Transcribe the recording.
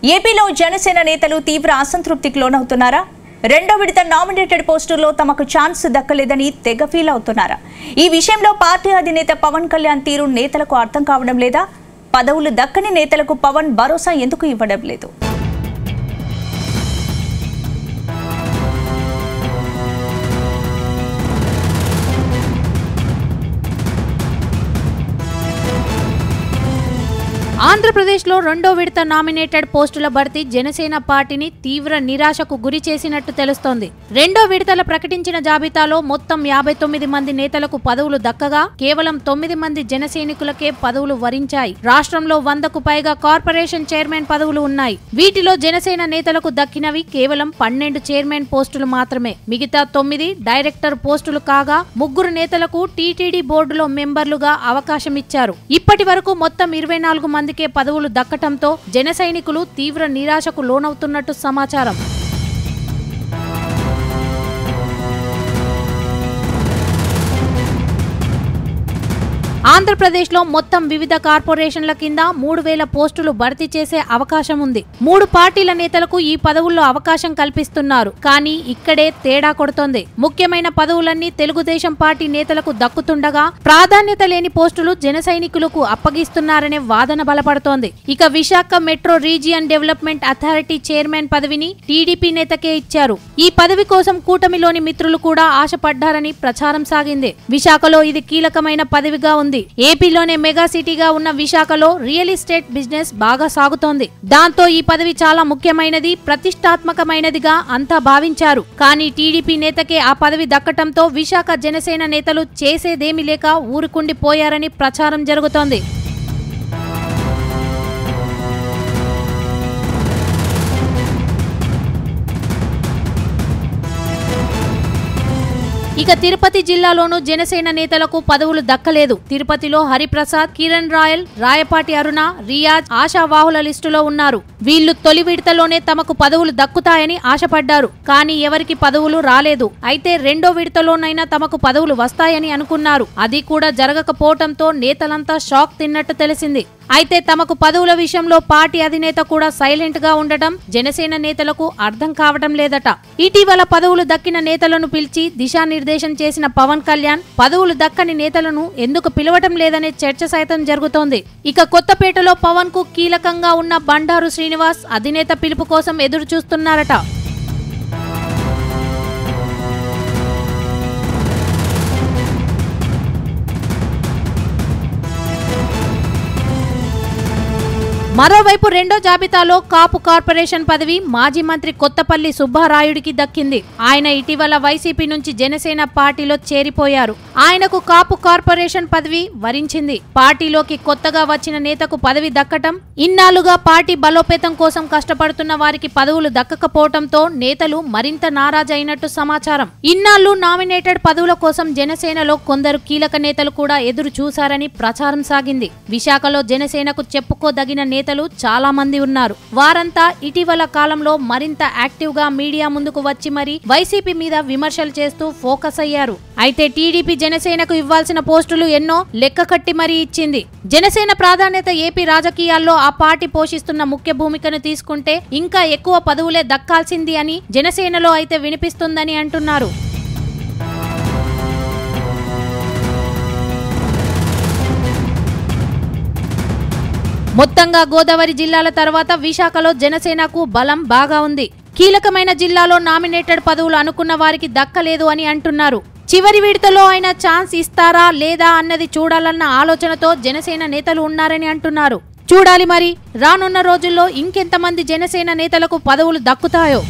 ఏపీలో జనసేన నేతలు తీవ్ర అసంతృప్తికి లోనవుతున్నారా? రెండో విడత నామినేటెడ్ పోస్టుల్లో తమకు ఛాన్స్ దక్కలేదని తెగ ఫీల్ అవుతున్నారా? ఈ విషయంలో పార్టీ అధినేత పవన్ కళ్యాణ్ తీరు నేతలకు అర్థం కావడం లేదా? పదవులు దక్కని నేతలకు పవన్ భరోసా ఎందుకు ఇవ్వడం లేదు? ఆంధ్రప్రదేశ్లో రెండో విడత నామినేటెడ్ పోస్టుల భర్తీ జనసేన పార్టీని తీవ్ర నిరాశకు గురి చేసినట్టు తెలుస్తోంది. రెండో విడతల ప్రకటించిన జాబితాలో మొత్తం 59 మంది నేతలకు పదవులు దక్కగా కేవలం 9 మంది జనసైనికులకే పదవులు వరించాయి. రాష్ట్రంలో 100కు పైగా కార్పొరేషన్ చైర్మన్ పదవులు ఉన్నాయి. వీటిలో జనసేన నేతలకు దక్కినవి కేవలం 12 చైర్మన్ పోస్టులు మాత్రమే. మిగతా 9 డైరెక్టర్ పోస్టులు కాగా 3 నేతలకు టీటీడీ బోర్డులో మెంబర్లుగా అవకాశం ఇచ్చారు. ఇప్పటి వరకు మొత్తం 24 మందికే పదవులు దక్కటంతో జన సైనికులు తీవ్ర నిరాశకు లోనవుతున్నట్టు సమాచారం. ఆంధ్రప్రదేశ్లో మొత్తం వివిధ కార్పొరేషన్ల కింద 3000 పోస్టులు భర్తీ చేసే అవకాశం ఉంది. 3 పార్టీల నేతలకు ఈ పదవుల్లో అవకాశం కల్పిస్తున్నారు. కానీ ఇక్కడే తేడా కొడుతోంది. ముఖ్యమైన పదవులన్నీ తెలుగుదేశం పార్టీ నేతలకు దక్కుతుండగా ప్రాధాన్యత లేని పోస్టులు జన సైనికులకు అప్పగిస్తున్నారనే వాదన బలపడుతోంది. ఇక Visakha metro region development authority chairman పదవిని టీడీపీ నేతకే ఇచ్చారు. ఈ పదవి కోసం కూటమిలోని మిత్రులు కూడా ఆశపడ్డారని ప్రచారం సాగింది. విశాఖలో ఇది కీలకమైన పదవిగా ఉంది. ఏపీలోనే మెగా సిటీగా ఉన్న విశాఖలో రియల్ ఎస్టేట్ బిజినెస్ బాగా సాగుతోంది. దాంతో ఈ పదవి చాలా ముఖ్యమైనది, ప్రతిష్టాత్మకమైనదిగా అంతా భావించారు. కానీ టీడీపీ నేతకే ఆ పదవి దక్కటంతో విశాఖ జనసేన నేతలు చేసేదేమీ లేక ఊరుకుండిపోయారని ప్రచారం జరుగుతోంది. ఇక తిరుపతి జిల్లాలోనూ జనసేన నేతలకు పదవులు దక్కలేదు. తిరుపతిలో హరిప్రసాద్, కిరణ్ రాయల్, రాయపాటి అరుణ, రియాజ్ ఆశావాహుల లిస్టులో ఉన్నారు. వీళ్లు తొలి విడతలోనే తమకు పదవులు దక్కుతాయని ఆశపడ్డారు. కానీ ఎవరికి పదవులు రాలేదు. అయితే రెండో విడతలోనైనా తమకు పదవులు వస్తాయని అనుకున్నారు. అది కూడా జరగకపోవడంతో నేతలంతా షాక్ తిన్నట్టు తెలిసింది. అయితే తమకు పదవుల విషయంలో పార్టీ అధినేత కూడా సైలెంట్ గా ఉండటం జనసేన నేతలకు అర్థం కావడం లేదట. ఇటీవల పదవులు దక్కిన నేతలను పిలిచి దిశానిర్దేశం చేసిన పవన్ కళ్యాణ్ పదవులు దక్కని నేతలను ఎందుకు పిలవటం లేదనే చర్చ సైతం జరుగుతోంది. ఇక కొత్తపేటలో పవన్ కు కీలకంగా ఉన్న బండారు శ్రీనివాస్ అధినేత పిలుపు కోసం ఎదురు చూస్తున్నారట. మరోవైపు రెండో జాబితాలో కాపు కార్పొరేషన్ పదవి మాజీ మంత్రి కొత్తపల్లి సుబ్బారాయుడికి దక్కింది. ఆయన ఇటీవల వైసీపీ నుంచి జనసేన పార్టీలో చేరిపోయారు. ఆయనకు కాపు కార్పొరేషన్ పదవి వరించింది. పార్టీలోకి కొత్తగా వచ్చిన నేతకు పదవి దక్కటం, ఇన్నాళ్లుగా పార్టీ బలోపేతం కోసం కష్టపడుతున్న వారికి పదవులు దక్కకపోవడంతో నేతలు మరింత నారాజైనట్టు సమాచారం. ఇన్నాళ్లు నామినేటెడ్ పదవుల కోసం జనసేనలో కొందరు కీలక నేతలు కూడా ఎదురు చూశారని ప్రచారం సాగింది. విశాఖలో జనసేనకు చెప్పుకోదగిన నేతలు చాలా మంది ఉన్నారు. వారంతా ఇటీవల కాలంలో మరింత యాక్టివ్ గా మీడియా ముందుకు వచ్చి మరీ వైసీపీ మీద విమర్శలు చేస్తూ ఫోకస్ అయ్యారు. అయితే టీడీపీ జనసేనకు ఇవ్వాల్సిన పోస్టులు ఎన్నో లెక్క కట్టి మరీ ఇచ్చింది. జనసేన ప్రాధాన్యత ఏపీ రాజకీయాల్లో ఆ పార్టీ పోషిస్తున్న ముఖ్య భూమికను తీసుకుంటే ఇంకా ఎక్కువ పదవులే దక్కాల్సింది అని జనసేనలో అయితే వినిపిస్తుందని అంటున్నారు. మొత్తంగా గోదావరి జిల్లాల తర్వాత విశాఖలో జనసేనకు బలం బాగా ఉంది. కీలకమైన జిల్లాలో నామినేటెడ్ పదవులు అనుకున్న వారికి దక్కలేదు అని అంటున్నారు. చివరి విడతలో అయినా ఛాన్స్ ఇస్తారా లేదా అన్నది చూడాలన్న ఆలోచనతో జనసేన నేతలు ఉన్నారని అంటున్నారు. చూడాలి మరి రానున్న రోజుల్లో ఇంకెంతమంది జనసేన నేతలకు పదవులు దక్కుతాయో.